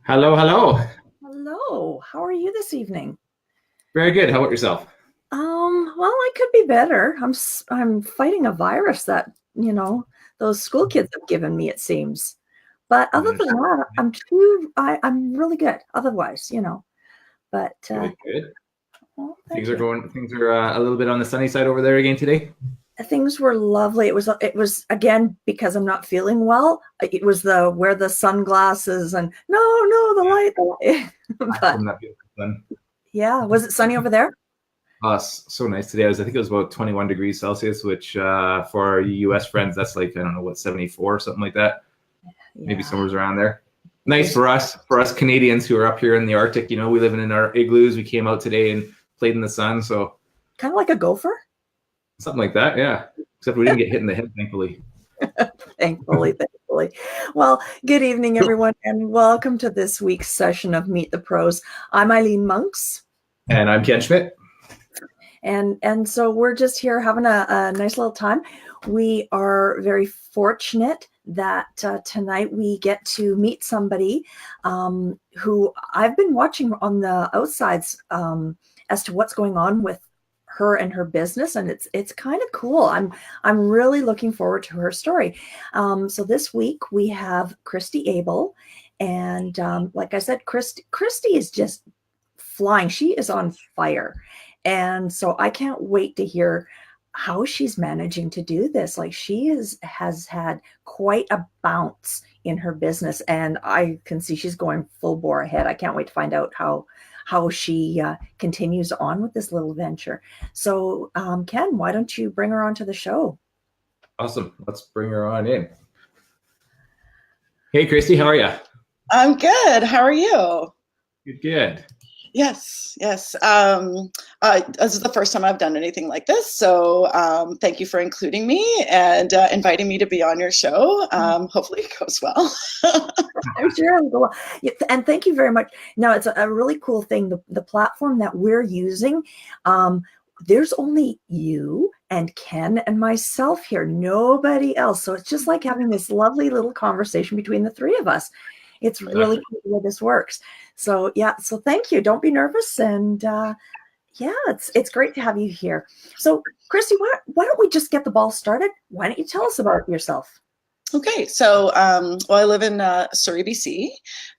Hello, hello. Hello, how are you this evening? Very good. How about yourself? Well, I could be better. I'm fighting a virus that, those school kids have given me, it seems. But other Mm, than that, I'm really good. Otherwise, but good, good. well, Things thank are you. going. Things are a little bit on the sunny side over there again today. Things were lovely. It was again because I'm not feeling well. It was the wear the sunglasses and no, the light. But From that beautiful sun. yeah, was it sunny over there? So nice today. I think it was about 21 degrees Celsius, which for our U.S. friends, that's like I don't know what 74, something like that. Maybe Yeah. somewhere's around there. It Nice was for us Canadians who are up here in the Arctic. You know, we live in our igloos. We came out today and played in the sun, so kind of like a gopher. something like that. Yeah. Except we didn't get hit in the head, thankfully. Thankfully. Well, good evening, everyone, and welcome to this week's session of Meet the Pros. I'm Eileen Monks, And I'm Ken Schmidt. and so we're just here having a nice little time. We are very fortunate that tonight we get to meet somebody who I've been watching on the outsides as to what's going on with her and her business, and it's kind of cool. I'm really looking forward to her story. So this week we have Kristy Abel, and like I said, Kristy is just flying. She is on fire, and so I can't wait to hear how she's managing to do this. Like has had quite a bounce in her business, and I can see she's going full bore ahead. I can't wait to find out how she continues on with this little venture. So, Ken, why don't you bring her onto the show? Awesome. Let's bring her on in. Hey, Kristy, how are you? I'm good. How are you? Good, good. Yes. This is the first time I've done anything like this, so thank you for including me and inviting me to be on your show. Hopefully it goes well. I'm sure it'll go well. Yeah, and thank you very much. No, it's a really cool thing. The platform that we're using, there's only you and Ken and myself here, nobody else. So it's just like having this lovely little conversation between the three of us. It's really cool the way this works. So yeah, so thank you. Don't be nervous, and yeah, it's great to have you here. So Kristy, why don't we just get the ball started? Why don't you tell us about yourself? Okay, so I live in Surrey, BC,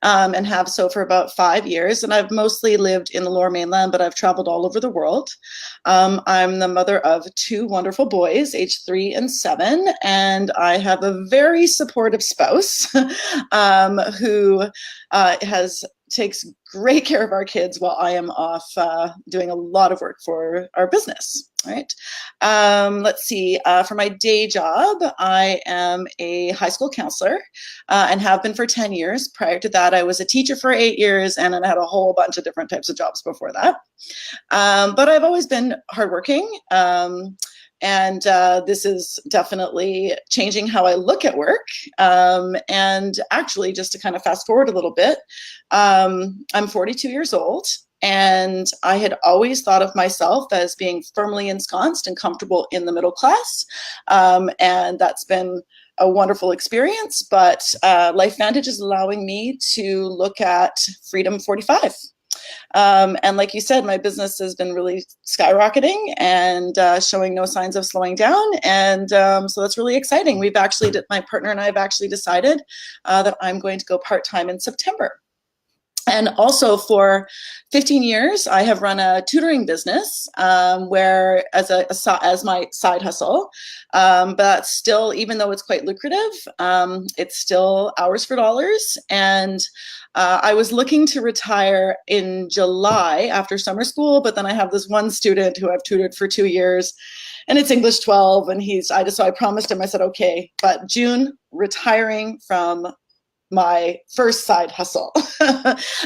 and have so for about 5 years, and I've mostly lived in the Lower Mainland, but I've traveled all over the world. I'm the mother of 2 wonderful boys, aged 3 and 7, and I have a very supportive spouse who takes great care of our kids while I am off doing a lot of work for our business. All right. Let's see. For my day job, I am a high school counselor and have been for 10 years. Prior to that, I was a teacher for 8 years, and I had a whole bunch of different types of jobs before that. But I've always been hardworking. And this is definitely changing how I look at work. And actually, just to kind of fast forward a little bit, I'm 42 years old, and I had always thought of myself as being firmly ensconced and comfortable in the middle class. And that's been a wonderful experience, but LifeVantage is allowing me to look at Freedom 45. And like you said, my business has been really skyrocketing and showing no signs of slowing down. And so that's really exciting. My partner and I have actually decided that I'm going to go part-time in September. And also for 15 years, I have run a tutoring business where as my side hustle, but still, even though it's quite lucrative, it's still hours for dollars. And I was looking to retire in July after summer school, but then I have this one student who I've tutored for 2 years, and it's English 12, and so I promised him, I said, okay, but June, retiring from my first side hustle.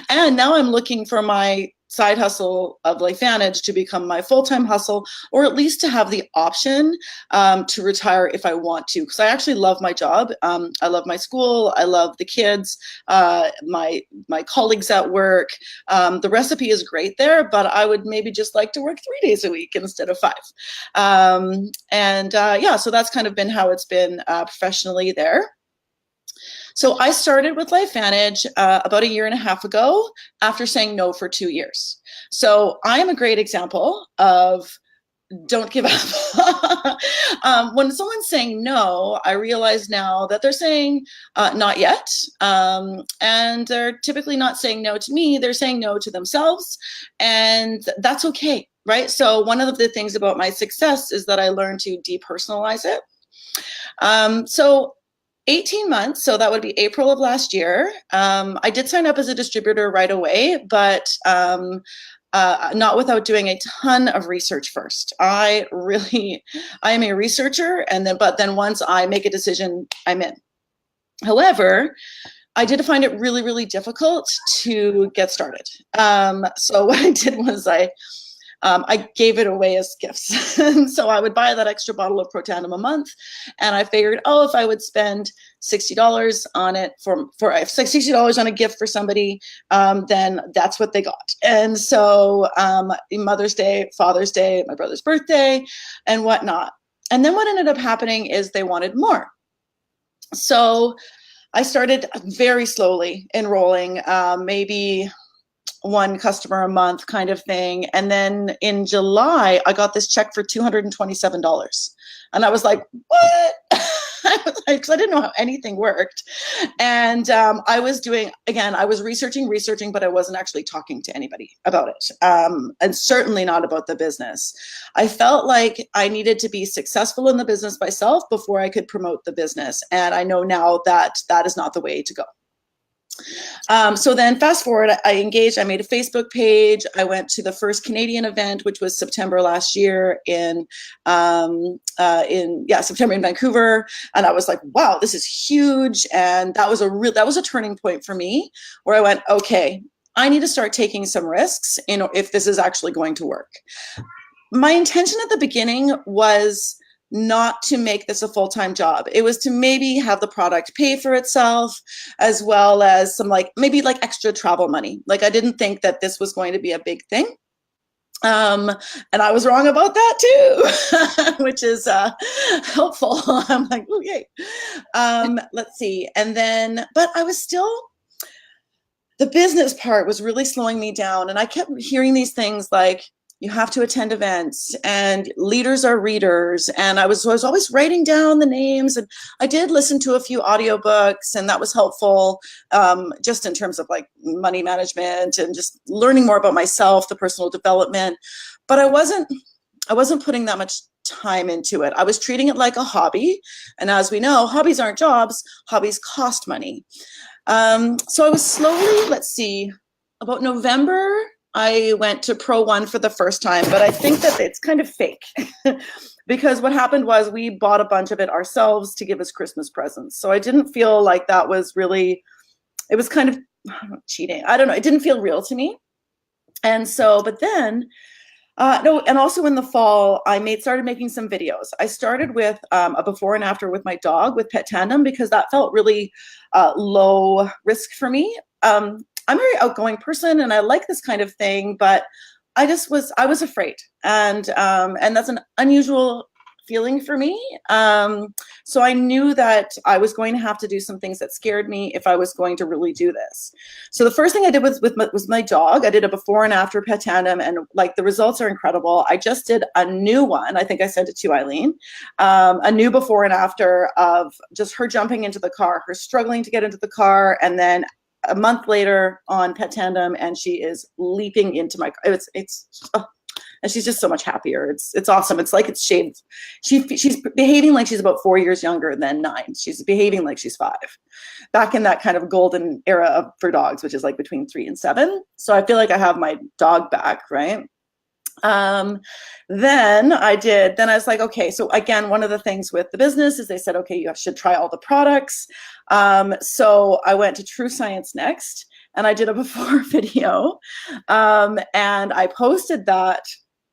And now I'm looking for my side hustle of LifeVantage to become my full-time hustle, or at least to have the option to retire if I want to, because I actually love my job. I love my school. I love the kids, my colleagues at work. The recipe is great there, but I would maybe just like to work 3 days a week instead of 5. Yeah, so that's kind of been how it's been professionally there. So I started with LifeVantage about 1.5 years ago after saying no for 2 years. So I'm a great example of don't give up. When someone's saying no, I realize now that they're saying not yet. And they're typically not saying no to me, they're saying no to themselves. And that's okay, right? So one of the things about my success is that I learned to depersonalize it. So 18 months, so that would be April of last year. I did sign up as a distributor right away, but not without doing a ton of research first. I am a researcher, but then once I make a decision, I'm in. However, I did find it really, really difficult to get started. So what I did was I gave it away as gifts. And so I would buy that extra bottle of Protandim a month. And I figured, if I would spend $60 on it for $60 on a gift for somebody, then that's what they got. And so Mother's Day, Father's Day, my brother's birthday, and whatnot. And then what ended up happening is they wanted more. So I started very slowly enrolling, maybe one customer a month kind of thing. And then in July, I got this check for $227. And I was like, what? Because I didn't know how anything worked. And I was researching, but I wasn't actually talking to anybody about it. And certainly not about the business. I felt like I needed to be successful in the business myself before I could promote the business. And I know now that that is not the way to go. So then fast forward, I engaged, I made a Facebook page. I went to the first Canadian event, which was September last year in September in Vancouver. And I was like, wow, this is huge. And that was a turning point for me where I went, okay, I need to start taking some risks if this is actually going to work. My intention at the beginning was not to make this a full-time job. It was to maybe have the product pay for itself, as well as some maybe extra travel money. I didn't think that this was going to be a big thing. And I was wrong about that too, which is helpful. I'm like, okay, let's see. And then, but I was still, the business part was really slowing me down. And I kept hearing these things like, you have to attend events and leaders are readers. And I was always writing down the names, and I did listen to a few audiobooks, and that was helpful just in terms of money management and just learning more about myself, the personal development. But I wasn't putting that much time into it. I was treating it like a hobby. And as we know, hobbies aren't jobs. Hobbies cost money. So I was slowly, about November, I went to Pro One for the first time, but I think that it's kind of fake because what happened was we bought a bunch of it ourselves to give as Christmas presents. So I didn't feel like that was really, it was kind of cheating. I don't know. It didn't feel real to me. And so, but then, and also in the fall, I started making some videos. I started with a before and after with my dog, with Pet Tandem, because that felt really low risk for me. I'm a very outgoing person and I like this kind of thing, but I was afraid. And that's an unusual feeling for me. So I knew that I was going to have to do some things that scared me if I was going to really do this. So the first thing I did was my dog. I did a before and after Pet Tandem, and the results are incredible. I just did a new one. I think I sent it to Eileen, a new before and after of just her jumping into the car, her struggling to get into the car, and then a month later on Pet Tandem, and she is leaping into my car. And she's just so much happier. It's awesome. It's like it's shaved. She's behaving like she's about 4 years younger than 9. She's behaving like she's 5. Back in that kind of golden era for dogs, which is between 3 and 7. So I feel like I have my dog back, right? Then I was like, okay, so again, one of the things with the business is they said, okay, you should try all the products. So I went to True Science next, and I did a before video, and I posted that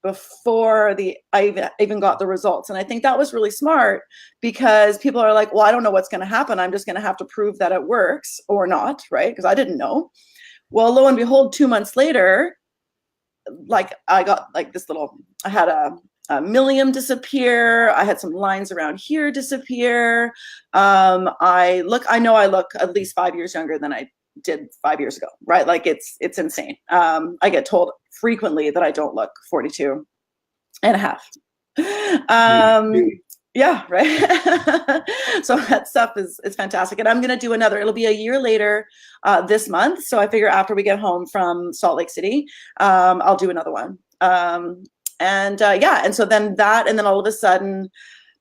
before I even got the results. And I think that was really smart, because people are like, well, I don't know what's going to happen. I'm just going to have to prove that it works or not, right? Because I didn't know. Well, lo and behold, 2 months later, like I got like this little, I had a milium disappear. I had some lines around here disappear. I know I look at least 5 years younger than I did 5 years ago, right? Like it's insane. I get told frequently that I don't look 42 and a half. Yeah, right. So that stuff is fantastic. And I'm going to do another, it'll be a year later this month. So I figure after we get home from Salt Lake City, I'll do another one. And so then and then all of a sudden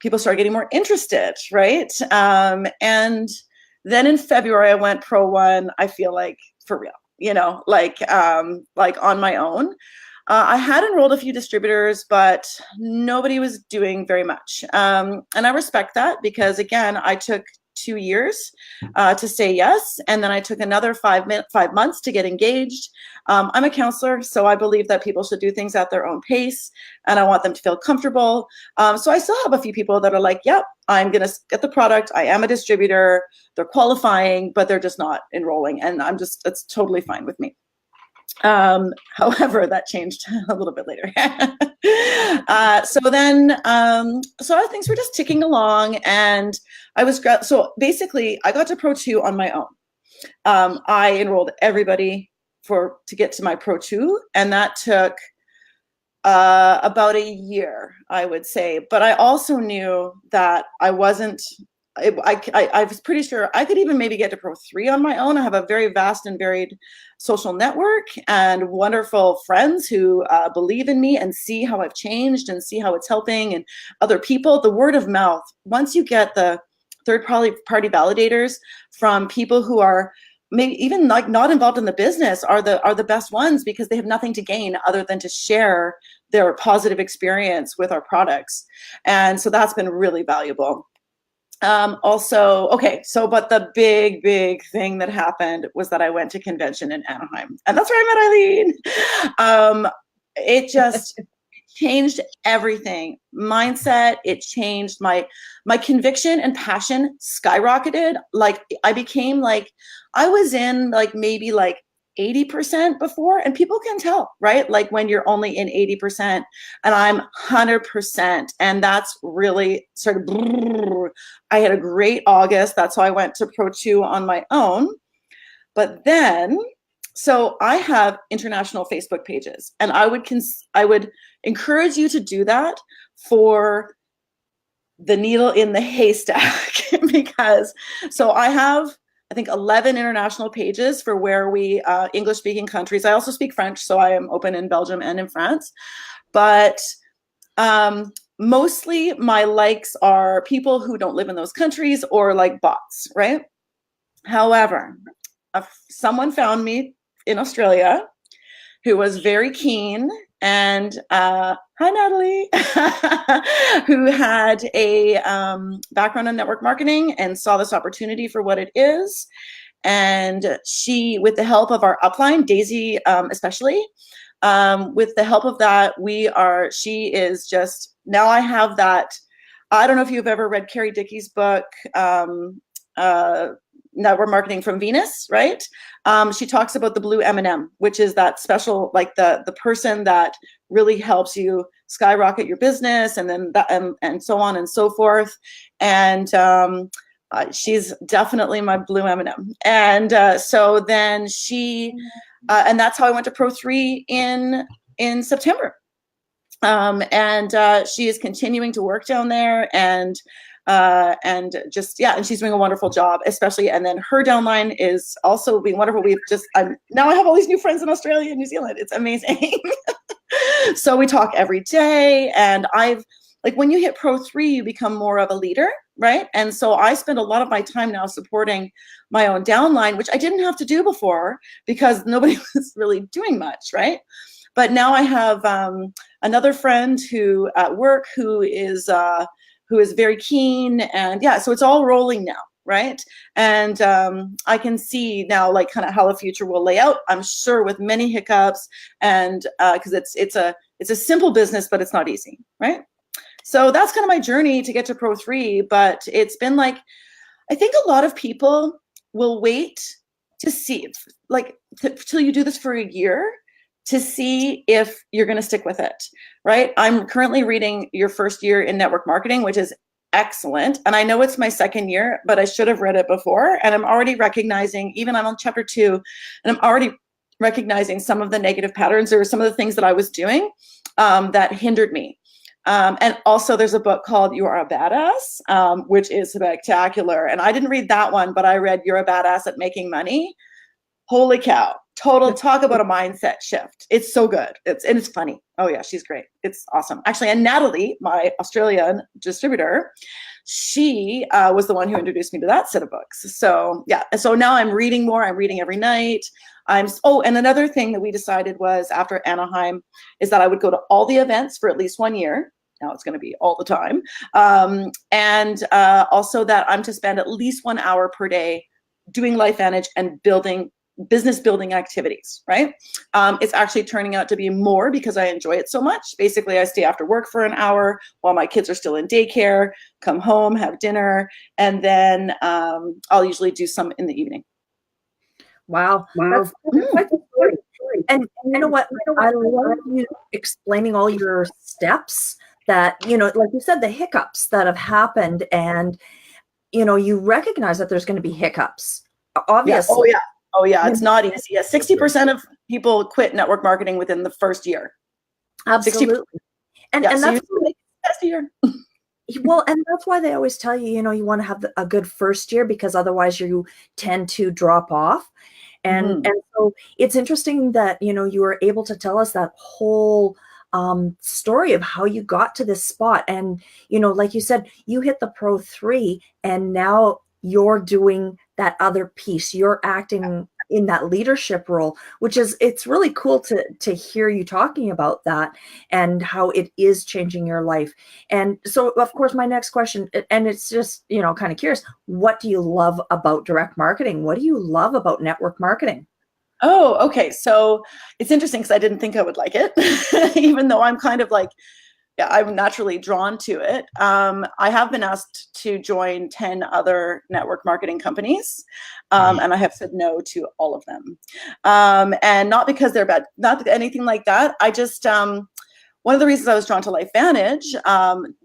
people start getting more interested, right? And then in February I went Pro 1, I feel like for real, like on my own. I had enrolled a few distributors, but nobody was doing very much. And I respect that, because again, I took 2 years to say yes. And then I took another 5 months to get engaged. I'm a counselor, so I believe that people should do things at their own pace, and I want them to feel comfortable. So I still have a few people that are like, yep, I'm going to get the product. I am a distributor. They're qualifying, but they're just not enrolling. And it's totally fine with me. However, that changed a little bit later. So things were just ticking along, and so basically I got to Pro 2 on my own. I enrolled everybody to get to my Pro 2, and that took about a year, I would say. But I also knew that I wasn't, I was pretty sure I could even maybe get to Pro 3 on my own. I have a very vast and varied social network and wonderful friends who believe in me and see how I've changed and see how it's helping and other people. The word of mouth, once you get the third-party validators from people who are maybe even like not involved in the business, are the best ones, because they have nothing to gain other than to share their positive experience with our products. And so that's been really valuable. But the big thing that happened was that I went to convention in Anaheim, and that's where I met Eileen. It just changed everything. Mindset, it changed my conviction and passion skyrocketed. Like I became like, I was in like maybe like 80% before, and people can tell, right? Like when you're only in 80% and I'm 100%, and that's really sort of, I had a great August. That's how I went to Pro 2 on my own. But then, so I have international Facebook pages, and I would encourage you to do that for the needle in the haystack, because so I have, I think, 11 international pages for where we, English-speaking countries. I also speak French, so I am open in Belgium and in France. But mostly my likes are people who don't live in those countries, or like bots, right? However, someone found me in Australia who was very keen, and hi Natalie, who had a background in network marketing and saw this opportunity for what it is. And she, with the help of our upline, Daisy especially, with the help of that, she is just, now I have that. I don't know if you've ever read Carrie Dickey's book, Network Marketing from Venus, right? She talks about the blue M&M, which is that special, like the person that really helps you skyrocket your business, and then and so on and so forth. And she's definitely my blue M&M. And so then she, and that's how I went to Pro 3 in September. And she is continuing to work down there, and just, yeah, and she's doing a wonderful job, especially. And then her downline is also being wonderful. We've just, now I have all these new friends in Australia and New Zealand. It's amazing. So we talk every day, and like when you hit Pro 3, you become more of a leader, right? And so I spend a lot of my time now supporting my own downline, which I didn't have to do before because nobody was really doing much, right? But now I have another friend who at work who is very keen, and yeah, so it's all rolling now, right? And I can see now like kind of how the future will lay out. I'm sure with many hiccups, and because it's a simple business, but it's not easy, right? So that's kind of my journey to get to Pro 3. But it's been like, I think a lot of people will wait to see, like, till you do this for a year to see if you're going to stick with it, right? I'm currently reading Your First Year in Network Marketing, which is excellent. And I know it's my second year, but I should have read it before. And I'm already recognizing, even I'm on chapter 2, and I'm already recognizing some of the negative patterns or some of the things that I was doing that hindered me. And also there's a book called You Are a Badass, which is spectacular. And I didn't read that one, but I read You're a Badass at Making Money. Holy cow. Total talk about a mindset shift. It's so good. It's funny. Oh yeah, she's great. It's awesome. Actually, and Natalie, my Australian distributor, she was the one who introduced me to that set of books. So yeah, so now I'm reading more. I'm reading every night. And another thing that we decided was after Anaheim is that I would go to all the events for at least 1 year. Now it's going to be all the time. And also that I'm to spend at least 1 hour per day doing LifeVantage and business building activities, right? It's actually turning out to be more because I enjoy it so much. Basically, I stay after work for an hour while my kids are still in daycare, come home, have dinner, and then I'll usually do some in the evening. Wow. That's quite the story. And you know what? I love you explaining all your steps that, like you said, the hiccups that have happened, and, you recognize that there's going to be hiccups. Obviously. Yeah. Oh yeah. It's not easy. Yeah. 60% of people quit network marketing within the first year. Absolutely. 60%. And that's the best year. Well, and that's why they always tell you, you want to have a good first year, because otherwise you tend to drop off. And so it's interesting that, you were able to tell us that whole story of how you got to this spot. And, like you said, you hit the Pro 3 and now you're doing that other piece. You're acting in that leadership role, it's really cool to hear you talking about that and how it is changing your life. And so, of course, my next question, and it's just, kind of curious, what do you love about direct marketing? What do you love about network marketing? Oh, okay. So it's interesting because I didn't think I would like it, even though I'm kind of like, yeah, I'm naturally drawn to it. I have been asked to join 10 other network marketing companies, and I have said no to all of them. And not because they're bad, not anything like that. I just, one of the reasons I was drawn to LifeVantage,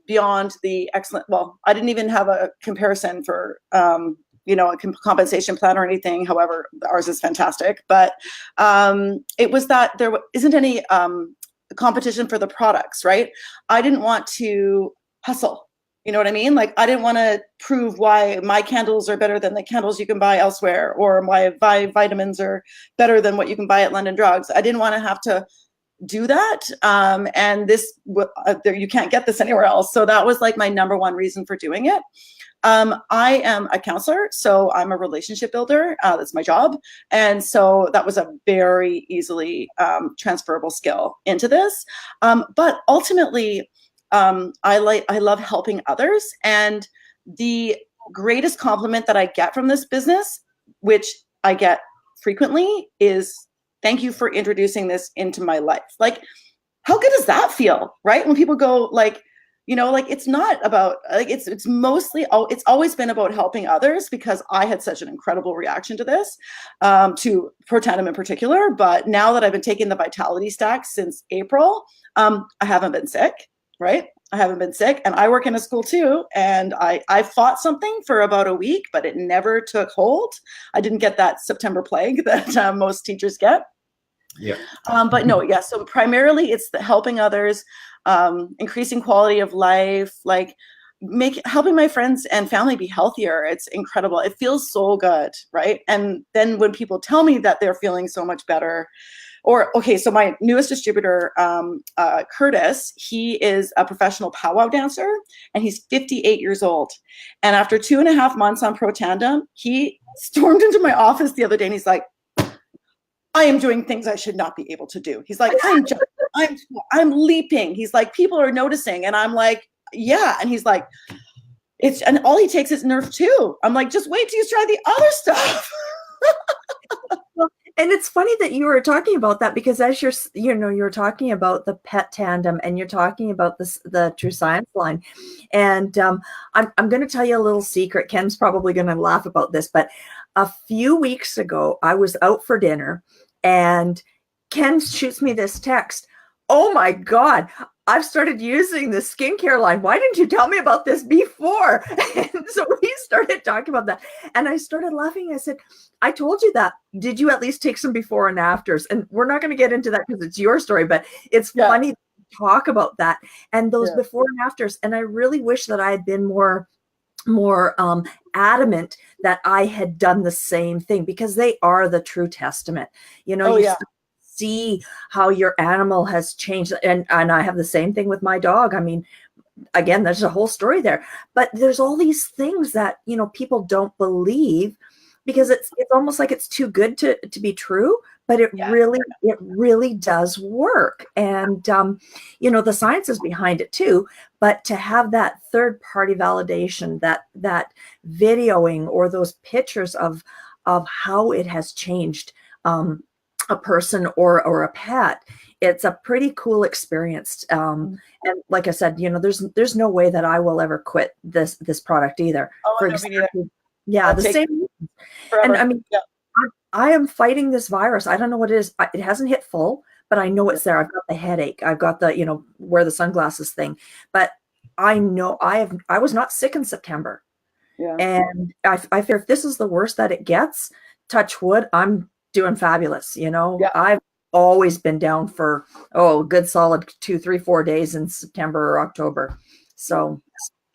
beyond the excellent, well, I didn't even have a comparison for, a compensation plan or anything. However, ours is fantastic. But it was that there isn't any competition for the products, right? I didn't want to hustle. You know what I mean? Like, I didn't want to prove why my candles are better than the candles you can buy elsewhere, or why vitamins are better than what you can buy at London Drugs. I didn't want to have to do that. And this, you can't get this anywhere else. So that was like my number one reason for doing it. I am a counselor, so I'm a relationship builder. That's my job. And so that was a very easily transferable skill into this. But ultimately, I love helping others. And the greatest compliment that I get from this business, which I get frequently, is thank you for introducing this into my life. Like, how good does that feel, right? When people go like, it's not about, like, it's mostly, it's always been about helping others, because I had such an incredible reaction to this, to Protandim in particular. But now that I've been taking the Vitality Stack since April, I haven't been sick, right? I haven't been sick, and I work in a school too. And I fought something for about a week, but it never took hold. I didn't get that September plague that most teachers get. Yeah. But no, yeah. So primarily it's the helping others, increasing quality of life, like helping my friends and family be healthier. It's incredible. It feels so good, right? And then when people tell me that they're feeling so much better, so my newest distributor, Curtis, he is a professional powwow dancer, and he's 58 years old. And after 2.5 months on Protandim, he stormed into my office the other day and he's like, I am doing things I should not be able to do. He's like, I'm jumping, I'm leaping. He's like, people are noticing. And I'm like, yeah. And he's like, and all he takes is Nerf 2. I'm like, just wait till you try the other stuff. And it's funny that you were talking about that, because as you're talking about the pet tandem, and you're talking about the True Science line. And I'm going to tell you a little secret. Ken's probably going to laugh about this, but a few weeks ago, I was out for dinner and Ken shoots me this text. Oh my God, I've started using the skincare line. Why didn't you tell me about this before? And so we started talking about that. And I started laughing. I said, I told you that. Did you at least take some before and afters? And we're not going to get into that because it's your story, but it's funny to talk about that and those before and afters. And I really wish that I had been more adamant that I had done the same thing, because they are the true testament. You see how your animal has changed. And I have the same thing with my dog. I mean, again, there's a whole story there, but there's all these things that, people don't believe, because it's almost like it's too good to be true, but it really does work. And, the science is behind it too, but to have that third party validation, that videoing or those pictures of how it has changed, a person or a pet, it's a pretty cool experience. And like I said, there's no way that I will ever quit this product either. The same. Forever. And I mean, I am fighting this virus. I don't know what it is. It hasn't hit full, but I know it's there. I've got the headache. I've got the, wear the sunglasses thing, but I know I was not sick in September. Yeah. And I fear if this is the worst that it gets, touch wood, I'm doing fabulous. I've always been down for a good solid 2, 3, 4 days in September or October. So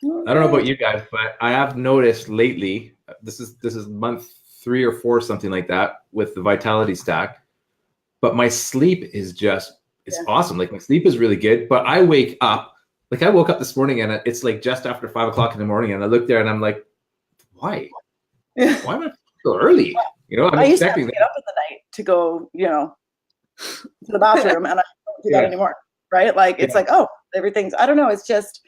I don't know about you guys, but I have noticed lately, this is month 3 or 4, something like that, with the Vitality Stack. But my sleep is it's awesome. Like, my sleep is really good, but I wake up, like I woke up this morning and it's like just after 5 o'clock in the morning, and I look there and I'm like, why am I so early? I'm I used to have expecting to get up in the night to go, to the bathroom, and I don't do that anymore. Right? Like, it's like, everything's, I don't know. It's just,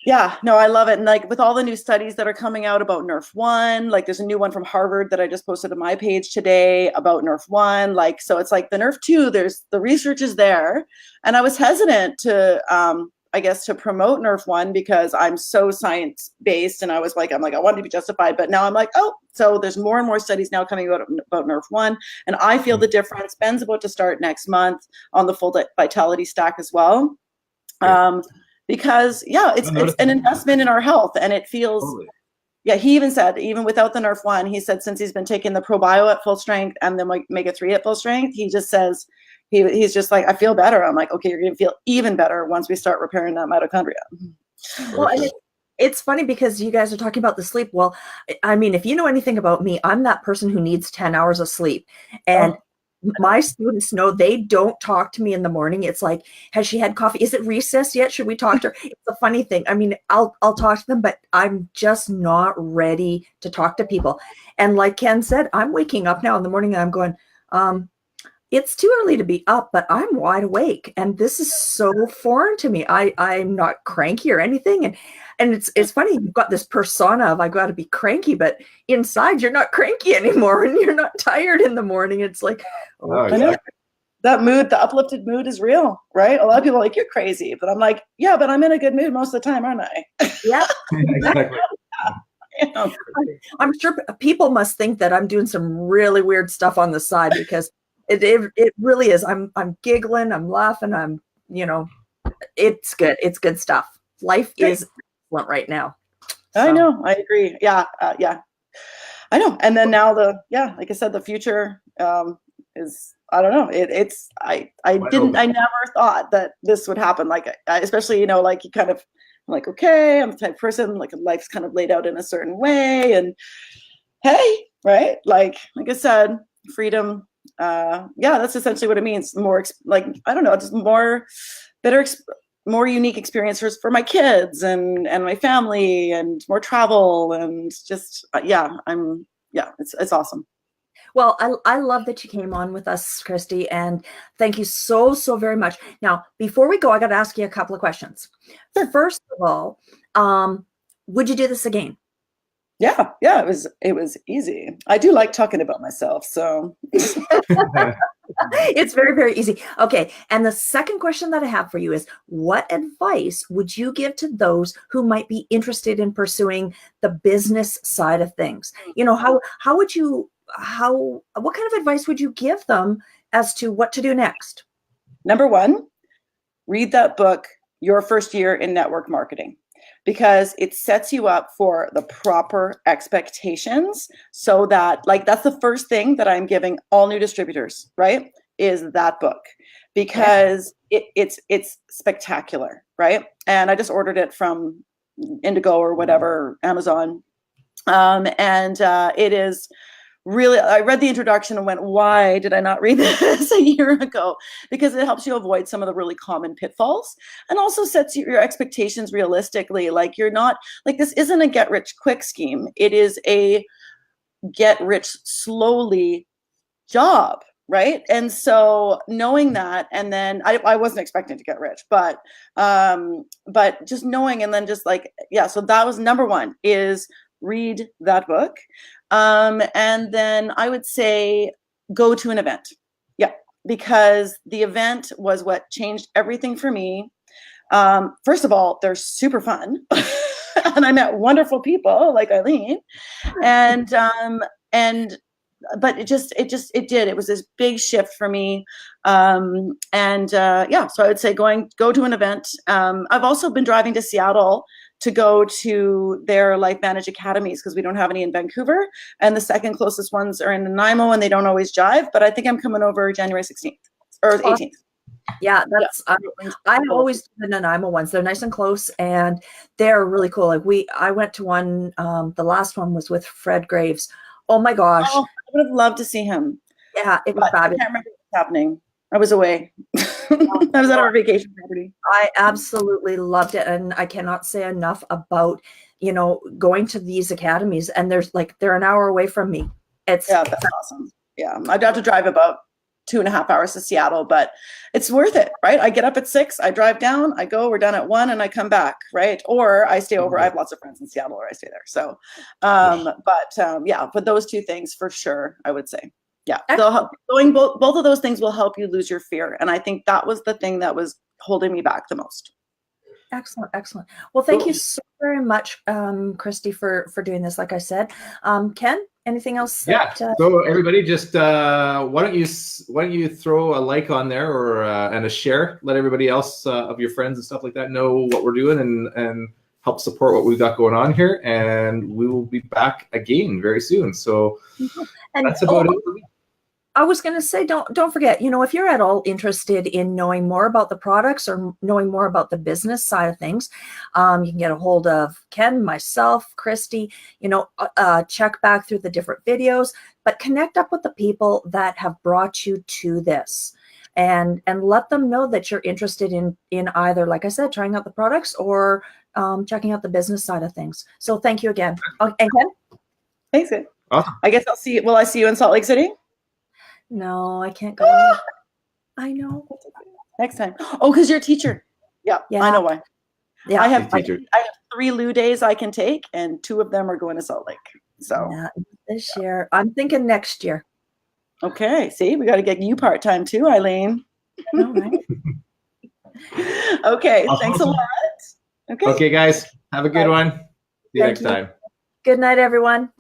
no, I love it. And like with all the new studies that are coming out about Nerf 1, like there's a new one from Harvard that I just posted on my page today about Nerf 1. Like, so it's like the Nerf 2, the research is there. And I was hesitant to, I guess, to promote Nerf 1 because I'm so science-based, and I'm like, I wanted to be justified, but now I'm like, so there's more and more studies now coming about Nerf 1, and I feel the difference. Ben's about to start next month on the full Vitality Stack as well, because it's an investment in our health, and it feels. Totally. Yeah, he even said, even without the Nerf 1, he said since he's been taking the ProBio at full strength and the Omega-3 at full strength, he just says, he's just like, I feel better. I'm like, okay, you're going to feel even better once we start repairing that mitochondria. Well, and it's funny because you guys are talking about the sleep. Well, I mean, if you know anything about me, I'm that person who needs 10 hours of sleep. And my students know they don't talk to me in the morning. It's like, has she had coffee? Is it recess yet? Should we talk to her? It's a funny thing. I mean, I'll talk to them, but I'm just not ready to talk to people. And like Ken said, I'm waking up now in the morning and I'm going, it's too early to be up, but I'm wide awake. And this is so foreign to me. I'm not cranky or anything. And it's funny, you've got this persona of I got to be cranky, but inside you're not cranky anymore and you're not tired in the morning. It's like, I know. That mood, the uplifted mood is real, right? A lot of people are like, you're crazy. But I'm like, yeah, but I'm in a good mood most of the time, aren't I? Yeah. Exactly. I'm sure people must think that I'm doing some really weird stuff on the side because it really is. I'm giggling, I'm laughing, it's good. It's good stuff. Life is excellent right now. So. I know. I agree. Yeah. I know. And then now like I said, the future is, I don't know. I never thought that this would happen. Like, especially, like you kind of, I'm like, okay, I'm the type of person, like life's kind of laid out in a certain way. And hey, right. Like I said, freedom. That's essentially what it means. More I don't know, just more unique experiences for my kids and my family, and more travel, and just it's awesome. Well, I love that you came on with us, Kristy, and thank you so, so very much. Now, before we go, I got to ask you a couple of questions. First of all, would you do this again? Yeah, it was easy. I do like talking about myself, so It's very, very easy. Okay. And the second question that I have for you is, what advice would you give to those who might be interested in pursuing the business side of things? You know, how would you, what kind of advice would you give them as to what to do next? Number one, read that book, Your First Year in Network Marketing, because it sets you up for the proper expectations, so that, like, that's the first thing that I'm giving all new distributors, right? Is that book, because it's spectacular, right? And I just ordered it from Indigo or whatever, Amazon. It is really, I read the introduction and went, why did I not read this a year ago? Because it helps you avoid some of the really common pitfalls, and also sets your expectations realistically. Like, you're not, like, this isn't a get rich quick scheme. It is a get rich slowly job, right? And so knowing that, and then I wasn't expecting to get rich, but just knowing, and then just like, yeah, so that was number one, is read that book. And then I would say go to an event. Yeah, because the event was what changed everything for me. First of all, they're super fun. And I met wonderful people like Eileen. But it was this big shift for me. So I would say go to an event. I've also been driving to Seattle to go to their Life Manage Academies, because we don't have any in Vancouver. And the second closest ones are in Nanaimo, and they don't always jive. But I think I'm coming over January 16th or 18th. Yeah, that's I always do the Nanaimo ones. They're nice and close, and they're really cool. Like I went to one, the last one was with Fred Graves. Oh my gosh. Oh, I would have loved to see him. Yeah, it was fabulous. I can't remember what's happening. I was away. I was at our vacation property. I absolutely loved it. And I cannot say enough about, going to these academies, and they're an hour away from me. That's awesome. Yeah. I'd have to drive about 2.5 hours to Seattle, but it's worth it, right? I get up at 6, I drive down, I go, we're done at 1, and I come back, right? Or I stay over. I have lots of friends in Seattle, or I stay there. So, but those two things for sure, I would say. Yeah, both of those things will help you lose your fear. And I think that was the thing that was holding me back the most. Excellent. Well, thank you so very much, Kristy, for doing this. Like I said, Ken, anything else? Yeah. So everybody, just why don't you throw a like on there, or and a share? Let everybody else of your friends and stuff like that know what we're doing, and help support what we've got going on here. And we will be back again very soon. So that's about it for me. I was going to say, don't forget, if you're at all interested in knowing more about the products or knowing more about the business side of things, you can get a hold of Ken, myself, Kristy, check back through the different videos, but connect up with the people that have brought you to this, and let them know that you're interested in either, like I said, trying out the products or checking out the business side of things. So thank you again. And Ken? Thanks. Good. Awesome. I guess will I see you in Salt Lake City? No, I can't go. I know. Next time. Oh, because you're a teacher. Yeah, I know why. Yeah, I have 3 Lou days I can take, and 2 of them are going to Salt Lake. So this year, I'm thinking next year. Okay. See, we got to get you part-time too, Eileen. All right. Okay. Awesome. Thanks a lot. Okay, guys. Have a good one. See you next time. Good night, everyone.